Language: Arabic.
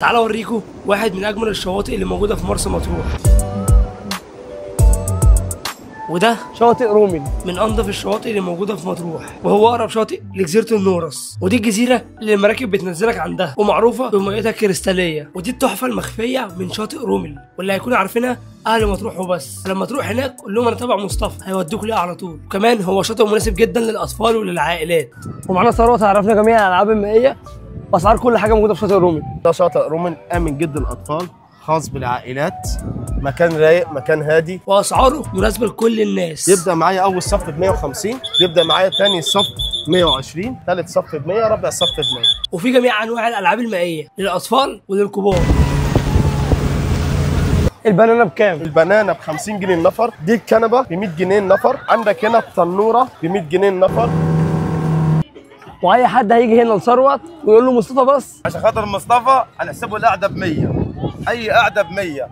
تعالوا اوريكم واحد من اجمل الشواطئ اللي موجوده في مرسى مطروح. وده شاطئ رومل من انظف الشواطئ اللي موجوده في مطروح، وهو اقرب شاطئ لجزيره النورس، ودي الجزيره اللي المراكب بتنزلك عندها ومعروفه بميتها الكريستاليه. ودي التحفه المخفيه من شاطئ رومل واللي هيكونوا عارفينها اهل مطروح وبس. لما تروح هناك قول لهم انا تبع مصطفى، هيودوك ليها على طول. وكمان هو شاطئ مناسب جدا للاطفال وللعائلات. ومعانا ثروت هيعرفنا جميع الالعاب المائيه واسعار كل حاجه موجوده في شاطئ رومل. ده شاطئ رومل امن جدا للاطفال، خاص بالعائلات، مكان رايق، مكان هادي، واسعاره مناسبه لكل الناس. يبدا معايا اول صف ب 150، يبدا معايا ثاني صف 120، ثالث صف ب 100، رابع صف ب 100. وفي جميع انواع الالعاب المائيه للاطفال وللكبار. البنانه بكام؟ البنانه ب 50 جنيه النفر، دي الكنبه ب 100 جنيه النفر، عندك هنا التنوره ب 100 جنيه النفر. واي حد هيجي هنا لثروت ويقول له مصطفى بس، عشان خاطر مصطفى هنحسبه القعده ب 100، اي قعده ب 100.